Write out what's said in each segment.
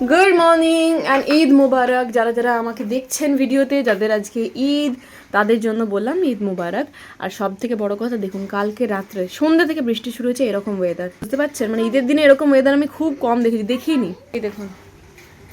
Good morning and Eid মুবারক। যারা যারা আমাকে দেখছেন ভিডিওতে, যাদের আজকে ঈদ, তাদের জন্য বললাম ঈদ মুবারক। আর সব থেকে বড় কথা, দেখুন কালকে রাত্রে সন্ধ্যা থেকে বৃষ্টি শুরু হয়েছে, এরকম ওয়েদার, বুঝতে পারছেন? মানে ঈদের দিনে এরকম ওয়েদার আমি খুব কম দেখিনি। এই দেখুন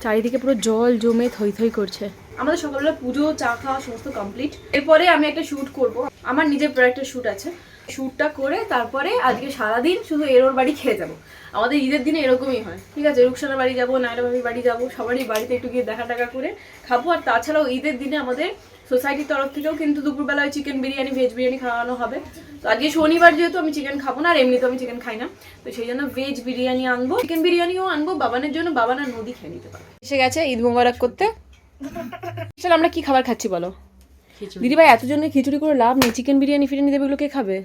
চারিদিকে পুরো জল জমে থই থই করছে। আমাদের সকালবেলা পুজো, চা খাওয়া সমস্ত কমপ্লিট। এরপরে আমি একটা শ্যুট করব, আমার নিজের প্রোডাক্টের শ্যুট আছে। শ্যুটটা করে তারপরে আজকে সারাদিন শুধু এরোর বাড়ি খেয়ে যাবো। আমাদের ঈদের দিনে এরকমই হয়, ঠিক আছে? রুকসানার বাড়ি যাবো, নায়রা ভাবির বাড়ি যাবো, সবারই বাড়িতে একটু গিয়ে দেখা টাকা করে খাবো। আর তাছাড়াও ঈদের দিনে আমাদের সোসাইটির তরফ থেকেও কিন্তু দুপুরবেলায় চিকেন বিরিয়ানি, ভেজ বিরিয়ানি খাওয়ানো হবে। তো আজকে শনিবার যেহেতু আমি চিকেন খাবো না, আর এমনিতে আমি চিকেন খাই না, তো সেই জন্য ভেজ বিরিয়ানি আনবো, চিকেন বিরিয়ানিও আনবো বাবানের জন্য। বাবান আর নদী খেয়ে নিতে পারবে। এসে গেছে ঈদ মোবারক করতে। চল আমরা কি খাবার খাচ্ছি বলো? দিদিভাই এত জন্য খিচুড়ি করে লাভ নেই, চিকেন বিরিয়ানি ফিরিয়ানি দেবে, এগুলো কে খাবে?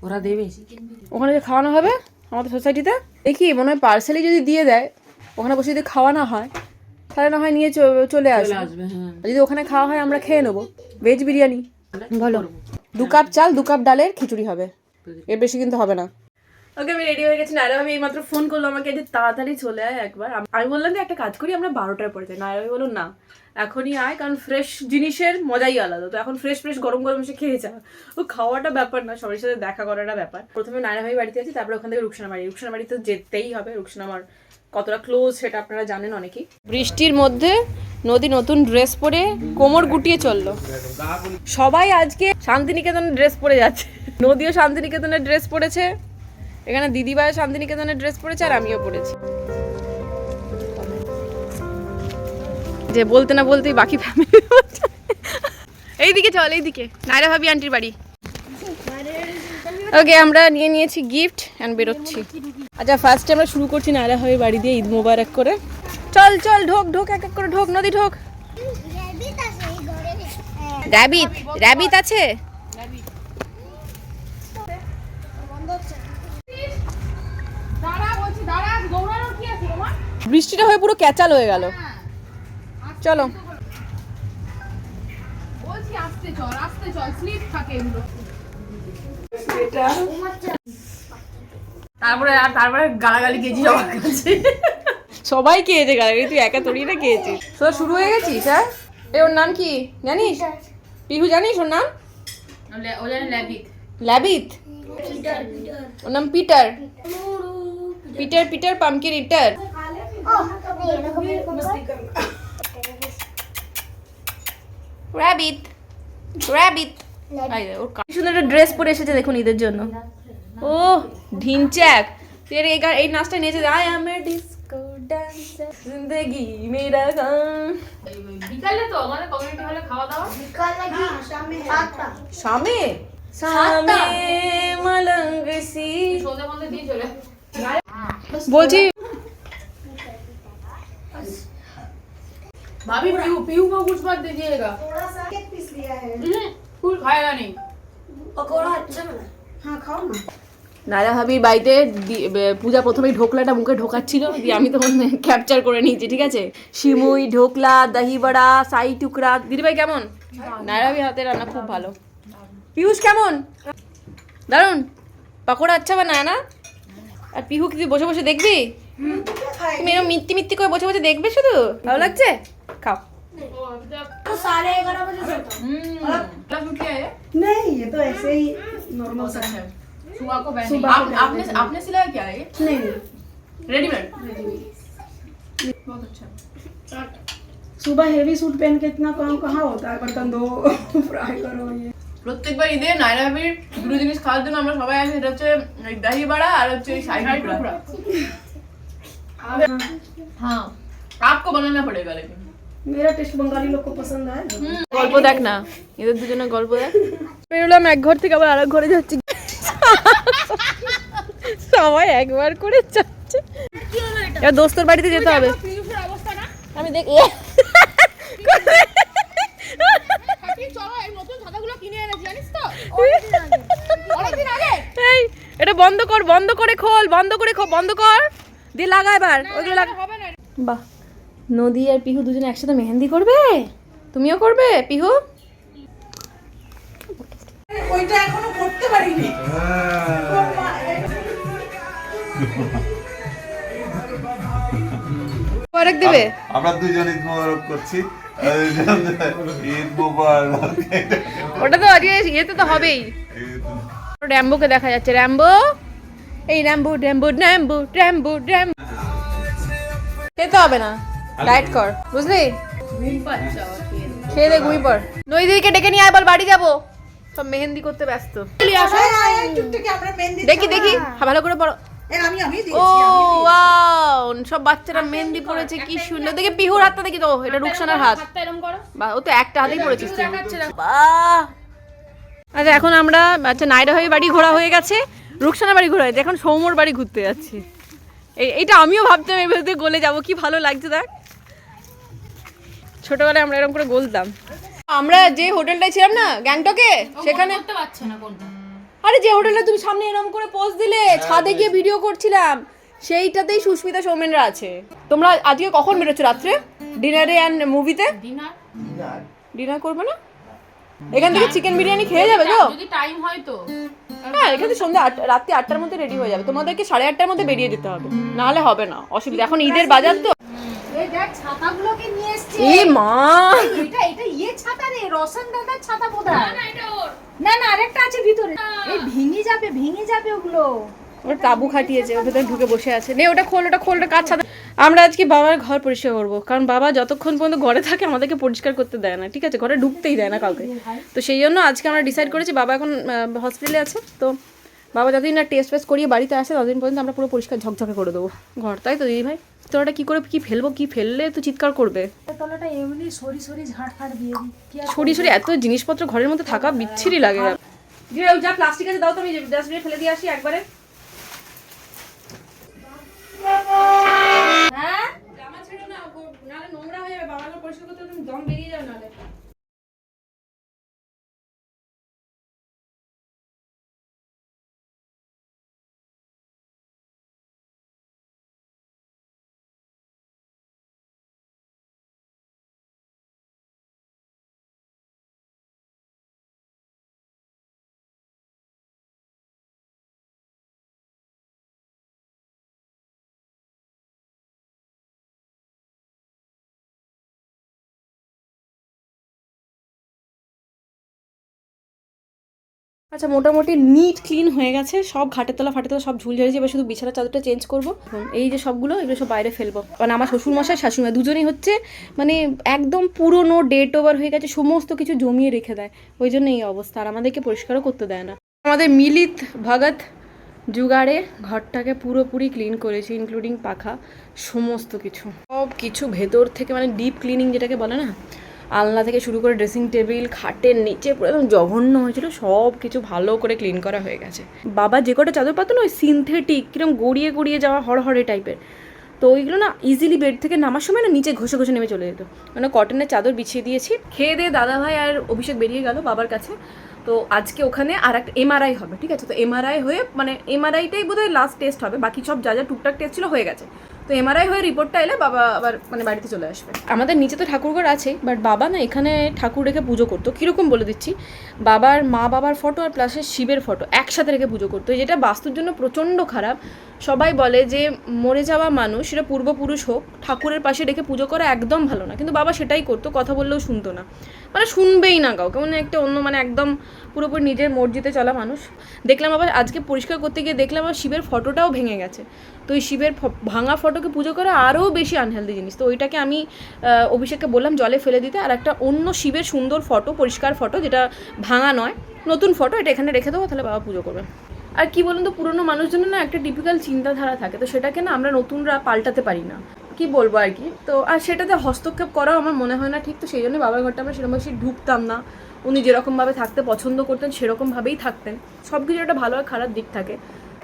ওরা দেবে ওখানে যে খাওয়ানো হবে আমাদের সোসাইটিতে, দেখি মনে হয় পার্সেলি যদি দিয়ে দেয়, ওখানে বসে যদি খাওয়া না হয় তাহলে না হয় নিয়ে চলে আসবে। হ্যাঁ। যদি ওখানে খাওয়া হয় আমরা খেয়ে নেবো ভেজ বিরিয়ানি। বলো, 2 কাপ চাল 2 কাপ ডালের খিচুড়ি হবে, এর বেশি কিন্তু হবে না। ওকে, আমি রেডি হয়ে গেছি। নায়রা ভাবি এইমাত্র ফোন করলো আমাকে যে তাড়াতাড়ি চলে আয় একবার। আমি বললাম যে একটা কাজ করি, আমরা 12টার পরে যাই। নায়রা ভাবি বললো না এখনই আয়, কারণ ফ্রেশ জিনিসের মজাই আলাদা। তো এখন ফ্রেশ গরম গরম এসে খেয়ে যা। ও খাওয়াটা ব্যাপার না, সবার সাথে দেখা করাটা ব্যাপার। প্রথমে নায়রা ভাবি বাড়িতে আছি, তারপরে ওখান থেকে রুকসানা বাড়ি তো যেতেই হবে। রুকসানা আমার কতটা ক্লোজ সেটা আপনারা জানেন অনেকেই। বৃষ্টির মধ্যে নদী নতুন ড্রেস পরে কোমর গুটিয়ে চললো। সবাই আজকে শান্তিনিকেতনের ড্রেস পরে যাচ্ছে। নদীও শান্তিনিকেতনের ড্রেস পরেছে, এখানে দিদিভাই শান্তিনিকেতনের ড্রেস পরেছে, আর আমিও পরেছি। যে বলতে না বলতেই বাকি ফ্যামিলি এইদিকে চল, এইদিকে নায়রা ভাবি আন্টির বাড়ি। ওকে, আমরা নিয়ে নিয়েছি গিফট অ্যান্ড বেরোচ্ছি। আচ্ছা, ফার্স্টে আমরা শুরু করছি নায়রা ভাবি বাড়ি দিয়ে ঈদ মোবারক করে। চল চল, ঢোক এক এক করে ঢোক, নদী ঢোক। র্যাবিত আছে। বৃষ্টিটা হয়ে পুরো ক্যাচাল হয়ে গেল। চলো তারপরে গালাগালি খেয়েছি সবার কাছে। সবাই খেয়েছে গালাগালি, তুই একা তোরই না খেয়েছিস। তো শুরু হয়ে গেছিস? হ্যাঁ, ওর নাম কি জানিস? পিহু জানিস ওর নাম? ল্যাবিত। ওর নাম পিটার পামকিন ইটার। র্যাবিট ওর সুন্দর একটা ড্রেস পরে এসেছে দেখুন ঈদের জন্য। ও ঢিনচ্যাক, তুই এই নাচটা নিয়েছে। I am a disco dancer জিন্দেগি মেরা গান। বিকালে তো আমাদের কমিউনিটি হলে খাওয়া দাওয়া বিকাল নাকি শামে মলঙ্গ সি সন্ধ্যা বন্ধে দিয়ে চলে বলছি। भाभी पीयू को कुछ मत दीजिएगा, थोड़ा सा एक पीस लिया है। कुछ खाएगा नहीं। पकौड़ा अच्छा बना। हाँ खाओ ना। নায়রা ভাবির বাড়িতে পূজা প্রথমেই ঢোকলাটা মুখে ঢোকাচ্ছিল, দিয়ে আমি তখন ক্যাপচার করে নিয়েছি, ঠিক আছে? সিমুই, ঢোকলা, দহি বড়া, সাই টুকরা। দিদিভাই কেমন? নায়রা ভাবির হাতে রান্না খুব ভালো। পিয়ুষ কেমন? দারুন, পকোড়া আচ্ছা বানায় না? আর পিহু কি তুই বসে বসে দেখবি? তুমি এরকম মিত্তি করে বসে বসে দেখবে শুধু? ভালো লাগছে? খাও। तो 11:30 बजे सोता हूँ। नहीं, ये तो ऐसे ही नॉर्मल सा है। सुबह को आपने सिलाया क्या है ये? नहीं रेडीमेड। बहुत अच्छा। सुबह हेवी सूट पहन के इतना काम कहाँ होता है? बर्तन धो, फ्राई करो। ये প্রত্যেকবার ঈদে নায়রা ভাবির দুটো জিনিস খাওয়ার জন্য আমরা সবাই আসি, সেটা হচ্ছে দহি বড়া আর হচ্ছে শাহী টুকরা। हाँ, आपको बनाना पड़ेगा लेकिन। मेरा टेस्ट बंगाली लोग को पसंद है। গল্প দেখ না, এদের দুজনের গল্প দেখ। বেরোলাম এক ঘর থেকে আবার আরেক ঘরে যাচ্ছি, সবাই একবার করে যাচ্ছে। এবার দোস্তর বাড়িতে যেতে হবে। আমি দেখ এটা বন্ধ করে খোল, বন্ধ কর দিয়ে লাগা এবার ওইগুলো লাগা। বাহ, নদী আর পিহু দুজনে একসাথে মেহেন্দি করবে। তুমিও করবে পিহু? ওইটা এখনো করতে পারিনি। মোবারক দিবে? আমরা দুজন ঈদ মোবারক করছি। ঈদ মোবারক। ওটা তো আজকে ইয়েতে তো হবেই। র্যাম্বোকে দেখা যাচ্ছে, র্যাম্বো, এই Rambo Rambo Rambo Rambo Rambo. খেতে হবে না, ডায়েট কর, বুঝলি? খেয়ে দে, ঘুমিয়ে পড়। নইদিকে ডেকে নিয়ে আয়, বল বাড়ি যাবো, সব মেহেন্দি করতে ব্যস্ত। দেখি দেখি, ভালো করে পড়ো। ও ওয়াও, সব বাচ্চারা মেহেন্দি পড়েছে, কি সুন্দর। দেখি পিহুর হাতটা দেখি তো, এটা রুকসানার হাত। বাহ, ও তো একটা হাতেই পড়েছিস তুই। বাহ। আচ্ছা এখন আমরা, আচ্ছা নাইরা হয়ে বাড়ি ঘোরা হয়ে গেছে, রুকসানার বাড়ি ঘোরা হয়েছে, এখন সৌমর বাড়ি ঘুরতে যাচ্ছি। এইটা আমিও ভাবতাম এই ভেতরে গলে যাবো, কি ভালো লাগছে দেখ। ছোটবেলায় আমরা এরকম করে গলতাম। আমরা যে হোটেলটায় ছিলাম না গ্যাংটকে, সেখানে আরে যে হোটেলটা তুমি সামনে এরকম করে পোজ দিলে, ছাদে গিয়ে ভিডিও করছিলাম, সেইটাতেই সুস্মিতা সৌমেনরা আছে। তোমরা আজকে কখন বেরোচ্ছ? রাত্রে ডিনারে অ্যান্ড মুভিতে? ডিনার করবে না? এখান থেকে চিকেন বিরিয়ানি খেয়ে যাবে তো? যদি টাইম হয় তো। হ্যাঁ, এখানে সন্ধ্যা রাত্রি 8টার মধ্যে রেডি হয়ে যাবে। তোমাদেরকে 8:30টার মধ্যে বেরিয়ে যেতে হবে, নাহলে হবে না, অসুবিধা। এখন ঈদের বাজার তো। এই দেখ ছাতাগুলোকে নিয়ে এসেছে। এ মা, এটা ইয়ে ছাতা রে, রসন দাদার ছাতা বোধহয়। না এটা ওর। না আরেকটা আছে ভিতরে। এই ভেঙে যাবে ওগুলো। ওর তাবু খাটিয়েছে, ওর ভেতরে ঢুকে বসে আছে। নে ওটা খোল, ওটা কাজ ছাতা। আমরা আজকে বাবার ঘর পরিষ্কার করবো, কারণ বাবা যতক্ষণ পর্যন্ত ঘরে থাকে আমাদেরকে পরিষ্কার করতে দেয় না, ঠিক আছে? ঘরে ঢুকতেই দেয় না কাউকে। তো সেই জন্য আজকে আমরা ডিসাইড করেছি, বাবা এখন হসপিটালে আছে, তো বাবা যতদিন না টেস্ট ফেস্ট করিয়ে বাড়িতে আসে ততদিন পর্যন্ত আমরা পুরো পরিষ্কার ঝকঝকে করে দেবো ঘর, তাই তো দিদি ভাই? তোরা কি করে কি ফেলবো, কি ফেললে তো চিৎকার করবে। তলাটা এমনি সরি ঝাড় দিয়ে দিই। সরি এত জিনিসপত্র ঘরের মধ্যে থাকা বিচ্ছিরি লাগে। যা প্লাস্টিক আছে দাও তো, আমি ডাস্টবিনে ফেলে দিয়ে আসি একবারে। হ্যাঁ জামা ছেড়ো না, নাহলে নোংরা হয়ে যাবে, বাবার পরিষ্কার করতে তুমি দম বেরিয়ে যাবে নাহলে। আচ্ছা মোটামুটি নিট ক্লিন হয়ে গেছে, সব ঘাটের তলা ফাটের তলা সব ঝুল ঝাড়িয়েছে, এবার শুধু বিছানার চাদরটা চেঞ্জ করবো। এই যে সবগুলো, এগুলো সব বাইরে ফেলবো, কারণ আমার শ্বশুরমশাই শাশুড়িমা দুজনেই হচ্ছে মানে একদম পুরনো ডেট ওভার হয়ে গেছে, সমস্ত কিছু জমিয়ে রেখে দেয়, ওই জন্য এই অবস্থা, আর আমাদেরকে পরিষ্কারও করতে দেয় না। আমাদের মিলিত ভগত জুগাড়ে ঘরটাকে পুরোপুরি ক্লিন করেছে, ইনক্লুডিং পাখা, সমস্ত কিছু, সব কিছু ভেতর থেকে, মানে ডিপ ক্লিনিং যেটাকে বলে না, আলনা থেকে শুরু করে ড্রেসিং টেবিল, খাটের নিচে পুরো একদম জঘন্য হয়েছিল, সব কিছু ভালো করে ক্লিন করা হয়ে গেছে। বাবা যে কটা চাদর পাতো না, ওই সিনথেটিক কিরকম গড়িয়ে যাওয়া হড়হড়ে টাইপের, তো ওইগুলো না ইজিলি বেড থেকে নামার সময় না নিচে ঘষে নেমে চলে যেত, মানে কটনের চাদর বিছিয়ে দিয়েছি। খেয়ে দিয়ে দাদাভাই আর অভিষেক বেরিয়ে গেল বাবার কাছে, তো আজকে ওখানে আর একটা এমআরআই হবে, ঠিক আছে? তো এমআরআই হয়ে, মানে এমআরআইটাই বোধহয় লাস্ট টেস্ট হবে, বাকি সব যা টুকটাক টেস্ট ছিল হয়ে গেছে। তো এমআরআই হয়ে রিপোর্টটা এলে বাবা আবার মানে বাড়িতে চলে আসবে। আমাদের নিচে তো ঠাকুরঘর আছেই, বাট বাবা না এখানে ঠাকুর রেখে পুজো করতো। কীরকম বলে দিচ্ছি, বাবার ফটো আর প্লাসে শিবের ফটো একসাথে রেখে পুজো করতো, যেটা বাস্তুর জন্য প্রচণ্ড খারাপ। সবাই বলে যে মরে যাওয়া মানুষ, সেটা পূর্বপুরুষ হোক, ঠাকুরের পাশে রেখে পুজো করা একদম ভালো না, কিন্তু বাবা সেটাই করতো, কথা বললেও শুনতো না, মানে শুনবেই না কাউকে, মানে একটা অন্য, মানে একদম পুরোপুরি নিজের মর্জিতে চলা মানুষ। দেখলাম আবার আজকে পরিষ্কার করতে গিয়ে দেখলাম আবার শিবের ফটোটাও ভেঙে গেছে, তো ওই শিবের ভাঙা ফটোকে পুজো করা আরও বেশি আনহেলদি জিনিস। তো ওইটাকে আমি অভিষেককে বললাম জলে ফেলে দিতে, আর একটা অন্য শিবের সুন্দর ফটো, পরিষ্কার ফটো, যেটা ভাঙা নয়, নতুন ফটো, এটা এখানে রেখে দেবো, তাহলে বাবা পুজো করবে। আর কি বলুন তো, পুরোনো মানুষজনের না একটা টিপিক্যাল চিন্তাধারা থাকে, তো সেটাকে না আমরা নতুনরা পাল্টাতে পারি না, কি বলবো আর কি। তো আর সেটাতে হস্তক্ষেপ করাও আমার মনে হয় না ঠিক, তো সেই জন্য বাবার ঘরটা আমরা সেরকম বেশি ঢুকতাম না। উনি যেরকমভাবে থাকতে পছন্দ করতেন সেরকমভাবেই থাকতেন, সব কিছু একটা ভালো আর খারাপ দিক থাকে।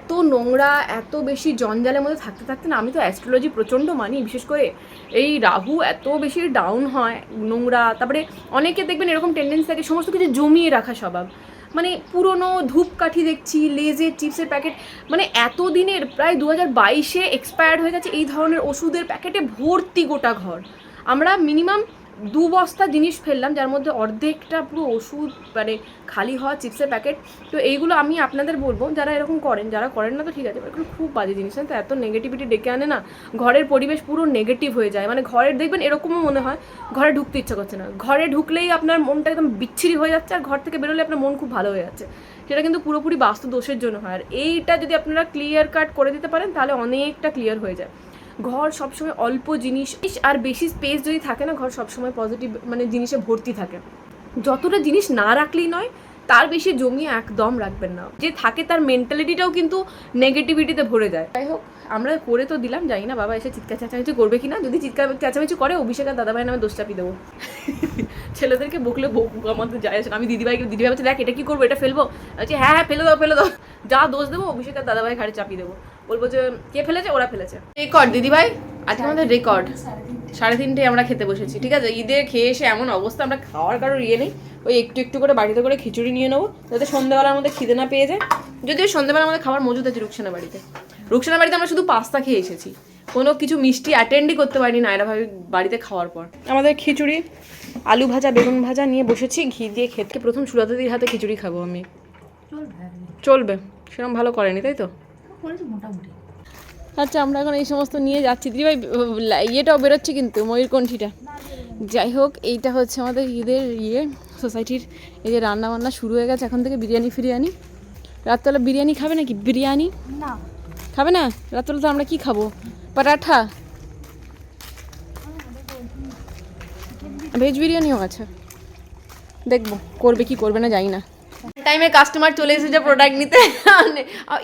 এত নোংরা, এত বেশি জঞ্জালের মধ্যে থাকতে না, আমি তো অ্যাস্ট্রোলজি প্রচণ্ড মানি, বিশেষ করে এই রাহু এত বেশি ডাউন হয়, নোংরা, তারপরে অনেকে দেখবেন এরকম টেন্ডেন্সি থাকে সমস্ত কিছু জমিয়ে রাখা স্বভাব, মানে পুরনো ধূপকাঠি দেখছি, লেজের চিপসের প্যাকেট, মানে এত দিনের প্রায় 2022-এ এক্সপায়ার্ড হয়ে গেছে এই ধরনের ওষুধের প্যাকেটে ভর্তি গোটা ঘর। আমরা মিনিমাম 2 বস্তা জিনিস ফেললাম, যার মধ্যে অর্ধেকটা পুরো ওষুধ, মানে খালি হওয়া চিপসের প্যাকেট। তো এইগুলো আমি আপনাদের বলবো, যারা এরকম করেন, যারা করেন না তো ঠিক আছে, এগুলো খুব বাজে জিনিস, তো এত নেগেটিভিটি ডেকে আনে না, ঘরের পরিবেশ পুরো নেগেটিভ হয়ে যায়। মানে ঘরের দেখবেন এরকমও মনে হয় ঘরে ঢুকতে ইচ্ছা করছে না, ঘরে ঢুকলেই আপনার মনটা একদম বিচ্ছিরি হয়ে যাচ্ছে, আর ঘর থেকে বেরোলে আপনার মন খুব ভালো হয়ে যাচ্ছে। সেটা কিন্তু পুরোপুরি বাস্তু দোষের জন্য হয়। আর এইটা যদি আপনারা ক্লিয়ার কাট করে দিতে পারেন তাহলে অনেকটা ক্লিয়ার হয়ে যায়। ঘর সবসময় অল্প জিনিস আর বেশি স্পেস যদি থাকে না, ঘর সবসময় পজিটিভ মানে জিনিসে ভর্তি থাকে। যতটা জিনিস না রাখলেই নয়, তার বেশি জমিয়ে একদম রাখবেন না। যে থাকে তার মেন্টালিটিটাও কিন্তু নেগেটিভিটিতে ভরে যায়। যাই হোক, আমরা করে তো দিলাম, জানি না বাবা এসে চিৎকার চেঁচামেচি করবে কিনা। যদি চিৎকার চেঁচামেচি করে, অভিষেক আর দাদাভাই নামে দোষ চাপিয়ে দেবো। ছেলেদেরকে বকলে আমাদের যায় আসে। আমি দিদিভাই বলছে দেখ এটা কি করবো, এটা ফেলবো, বলছি হ্যাঁ ফেলে দাও, যা দোষ দেবো অভিষেক আর দাদাভাই ঘাড়ে চাপিয়ে দেবো, বলবো যে কে ফেলেছে, ওরা ফেলেছে। রেকর্ড দিদিভাই, আজকে আমাদের রেকর্ড 3:30 আমরা খেতে বসেছি, ঠিক আছে। ঈদের খেয়ে এসে এমন অবস্থা, আমরা খাওয়ার কারোর ইয়ে নেই। ওই একটু একটু করে বাড়িতে করে খিচুড়ি নিয়ে নেবো, যাতে সন্ধ্যাবেলার মধ্যে খিদে না পেয়ে যায়। যদিও সন্ধ্যাবেলার মধ্যে খাবার মজুদ আছে রুকসানা বাড়িতে। রুকসানা বাড়িতে আমরা শুধু পাস্তা খেয়ে এসেছি, কোনো কিছু মিষ্টি অ্যাটেন্ডই করতে পারিনি নায়রা ভাবি বাড়িতে খাওয়ার পর। আমাদের খিচুড়ি, আলু ভাজা, বেগুন ভাজা নিয়ে বসেছি, ঘি দিয়ে খেতে। প্রথম সুরাতে দিদির হাতে খিচুড়ি খাবো আমি। চলবে, সেরকম ভালো করেনি তাই তো? মোটামুটি। আচ্ছা, আমরা এখন এই সমস্ত নিয়ে যাচ্ছি। দিদিভাই ইয়েটাও বেরোচ্ছে কিন্তু, ময়ূরকণ্ঠীটা। যাই হোক, এইটা হচ্ছে আমাদের ঈদের সোসাইটির এই যে রান্না বান্না শুরু হয়ে গেছে এখন থেকে। বিরিয়ানি রাত্রেবেলা বিরিয়ানি খাবে নাকি? বিরিয়ানি না খাবে না রাত্রেবেলা? তো আমরা কি খাবো? পরাঠা, ভেজ বিরিয়ানিও আছে, দেখবো করবে কি করবে না জানি না। টাইমে কাস্টমার চলে এসেছে প্রোডাক্ট নিতে।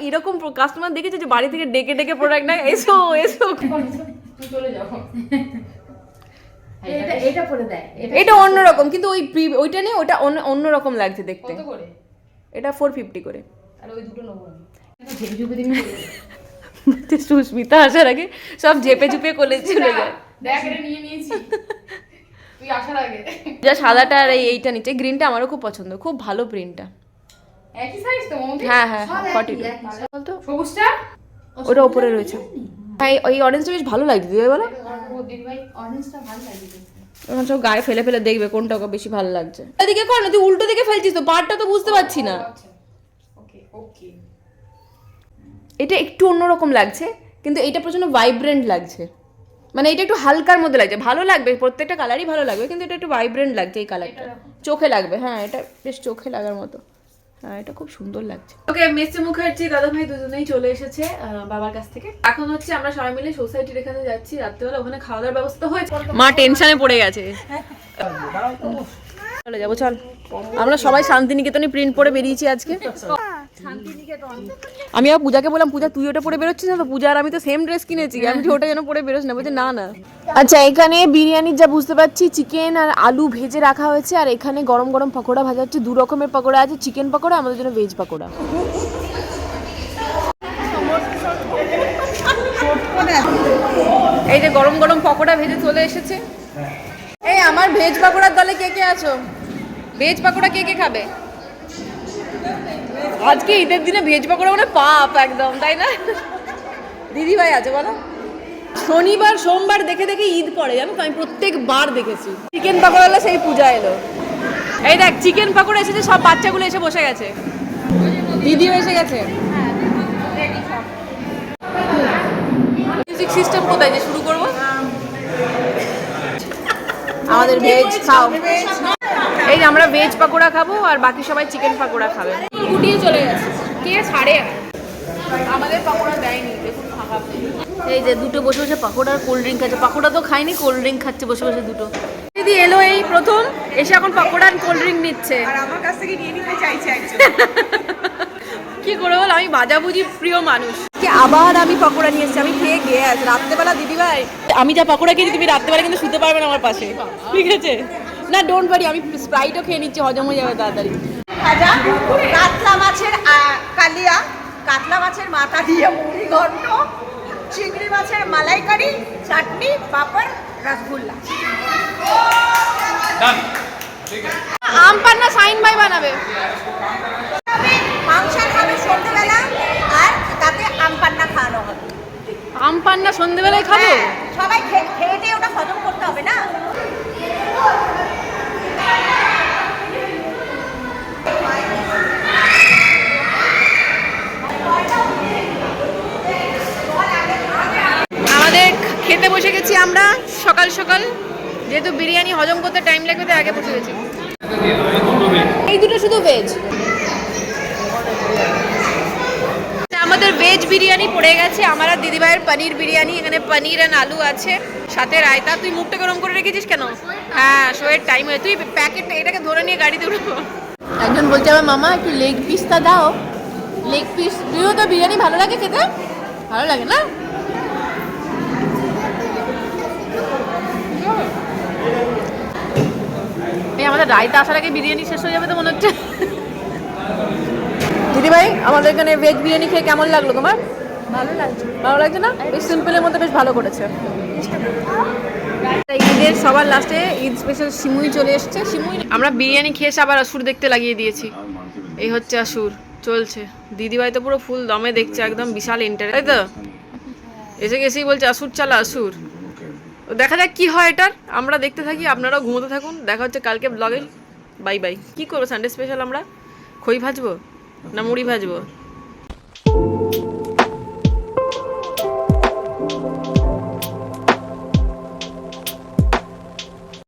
এরকম কাস্টমার দেখেছে যে বাড়ি থেকে ডেকে ডেকে প্রোডাক্ট নেয়, এসো চলে যাও। এটা পরে দেয়, এটা অন্যরকম, কিন্তু ওইটা নেই, ওটা অন্যরকম লাগছে দেখতে। কত করে? এটা 450 করে। আর ওই দুটো নেবো আমি। ঝেপে ঝুপে দিন। সুস্মিতা আসার আগে সব ঝেপে ঝুপে কোলে চলে যায়। দেখ এটা নিয়ে নিয়েছি তুই আসার আগে। যা সাদাটা আর এইটা নিচে গ্রিনটা আমারও খুব পছন্দ, খুব ভালো প্রিন্টটা। একই সাইজ তো মৌমি? হ্যাঁ 42 বলতো। সবুজটা ওটা উপরে রয়েছে। হ্যাঁ, ওই অরেঞ্জটা বেশ ভালো লাগছে দিদি বলো। দিদিভাই অরেঞ্জটা ভালো লাগে। এখন সব গায়ে ফেলে ফেলে দেখবে কোনটা ওকে বেশি ভালো লাগছে। এদিকে কর না, তুই উল্টো দিকে ফেলছিস তো, পাড়টা তো বুঝতে পারছি না। ওকে এটা একটু অন্যরকম লাগছে, কিন্তু এটা প্রচন্ড ভাইব্রেন্ট লাগছে। মানে এটা একটু হালকার মধ্যে লাগছে, ভালো লাগবে, প্রত্যেকটা কালারই ভালো লাগবে, কিন্তু এটা একটু ভাইব্রেন্ট লাগছে। এই কালারটা চোখে লাগবে, হ্যাঁ এটা বেশ চোখে লাগার মতো। হ্যাঁ, এটা খুব সুন্দর লাগছে। ওকে, মিষ্টি মুখার্জি দাদা ভাই দুজনেই চলে এসেছে বাবার কাছ থেকে। এখন হচ্ছে আমরা সবাই মিলে সোসাইটির এখানে যাচ্ছি, রাত্রেবেলা ওখানে খাওয়া দাওয়ার ব্যবস্থা হয়েছে। মা টেনশনে পড়ে গেছে। চলে যাবো, চল। আমরা সবাই শান্তিনিকেতনে প্রিন্ট পরে বেরিয়েছি আজকে। আমি আর পূজাকে বললাম, পূজা তুই ওটা পরে বেরোচ্ছিস না তো? পূজা আর আমি তো সেম ড্রেস কিনেছি, আমি ওটা যেন পরে বেরোস না। বলছে না না। আচ্ছা, এখানে বিরিয়ানির যা বুঝতে পারছি চিকেন আর আলু ভেজে রাখা হয়েছে, আর এখানে গরম গরম পকোড়া ভাজা হচ্ছে। 2 রকমের পকোড়া আছে, চিকেন পকোড়া, আমাদের জন্য ভেজ পকোড়া। এই যে গরম গরম পকোড়া ভেজে চলে এসেছে। এই আমার ভেজ পকোড়ার দলে কে কে আছো? ভেজ পকোড়া কে কে খাবে? আজকে ঈদের দিনে ভেজ পকোড়া মানে পাপ একদম, তাই না? দিদি ভাই আছে বলো। শনিবার সোমবার দেখে দেখে ঈদ পড়ে, জানো তো, আমি প্রত্যেকবার দেখেছি। চিকেন পকোড়া হলো সেই পূজা এলো। এই দেখ চিকেন পকোড়া এসেছে, সব বাচ্চাগুলো এসে বসে গেছে, দিদিও এসে গেছে। মিউজিক সিস্টেম কোথায় যে শুরু করবো? আমাদের ভেজ খাও। এই যে আমরা ভেজ পকোড়া খাবো আর বাকি সবাই চিকেন পকোড়া খাবে। গুটিয়ে চলে গেছে, কে ছাড়ে আমাদের পকোড়া দেয়নি। দেখুন ফাঁকা। এই যে দুটো বসে বসে পকোড়া আর কোল্ড ড্রিঙ্ক খাচ্ছে। পকোড়া তো খাইনি, কোল্ড ড্রিঙ্ক খাচ্ছে বসে বসে দুটো। দিদি এলো এই প্রথম, এসে এখন পকোড়া আর কোল্ড ড্রিঙ্ক নিচ্ছে। আর আমার কাছ থেকে নিয়ে নিতে চাইছে একজন। কি করে বল, আমি ভাজাভুজি প্রিয় মানুষ। আবার আমি পকোড়া নিয়ে এসেছি, আমি খেয়ে গিয়ে আছি রাত্রেবেলা। দিদিভাই আমি যা পকোড়া খেয়েছি তুমি রাত্রেবেলা কিন্তু শুতে পারবে না আমার পাশে, ঠিক আছে? না ডোন্ট ওয়ারি, আমি স্প্রাইটও খেয়ে নিচ্ছি, হজম হয়ে যাবে তাড়াতাড়ি। ভাজা কাতলা মাছের কালিয়া, কাতলা মাছের মাথা দিয়ে মুড়ি ঘন্ট, চিংড়ি মাছের মালাইকারি, চাটনি, পাঁপড়, রসগোল্লা। আম পান্না সাইন ভাই বানাবে। মাংস খাবে সন্ধ্যেবেলা, আর তাতে আম পান্না খাওয়ানো হবে। আম পান্না সন্ধ্যেবেলায় খাবো? সবাই খেয়ে ওটা হজম করতে হবে না। সকাল যেহেতু বিরিয়ানি হজম করতে টাইম লাগবে তাই আগে বসে গেছি। এই দুটো শুধু ভেজ। আমাদের ভেজ বিরিয়ানি পড়ে গেছে, আমার আর দিদিভাইয়ের পনির বিরিয়ানি। এখানে পনির আর আলু আছে, সাথে রায়তা। তুই মুখটা গরম করে রেখেছিস কেন? হ্যাঁ, শোয়ের টাইম হয়ে, তুই প্যাকেট এটাকে ধরে নিয়ে গাড়িতে উঠবো। একজন বলছে আমার মামা একটু লেগ পিসটা দাও। লেগ পিস, তুইও তো বিরিয়ানি ভালো লাগে খেতে? ভালো লাগে না? এই আমাদের রায়তা আসার আগে বিরিয়ানি শেষ হয়ে যাবে তো মনে হচ্ছে। দিদিভাই, আমাদের এখানে ভেজ বিরিয়ানি খেয়ে কেমন লাগলো তোমার? ভালো লাগছে না? বেশ সিম্পলের মধ্যে বেশ ভালো করেছে। ঈদের সবার লাস্টে ঈদ স্পেশাল সিমুই চলে এসেছে। সিমুই আমরা বিরিয়ানি খেয়ে আবার আসুর দেখতে লাগিয়ে দিয়েছি। এই হচ্ছে আসুর, চলছে। দিদিভাই তো পুরো ফুল দমে দেখছে, একদম বিশাল ইন্টারেস্ট, তাই তো? এসে গেছেই বলছে আসুর চালা আসুর। দেখা যাক কি হয় এটার, আমরা দেখতে থাকি, আপনারাও ঘুমোতে থাকুন। দেখা হচ্ছে কালকে ব্লগে। Bye bye. কি করবো সানডে স্পেশাল? আমরা খই ভাজবো না মুড়ি ভাজবো?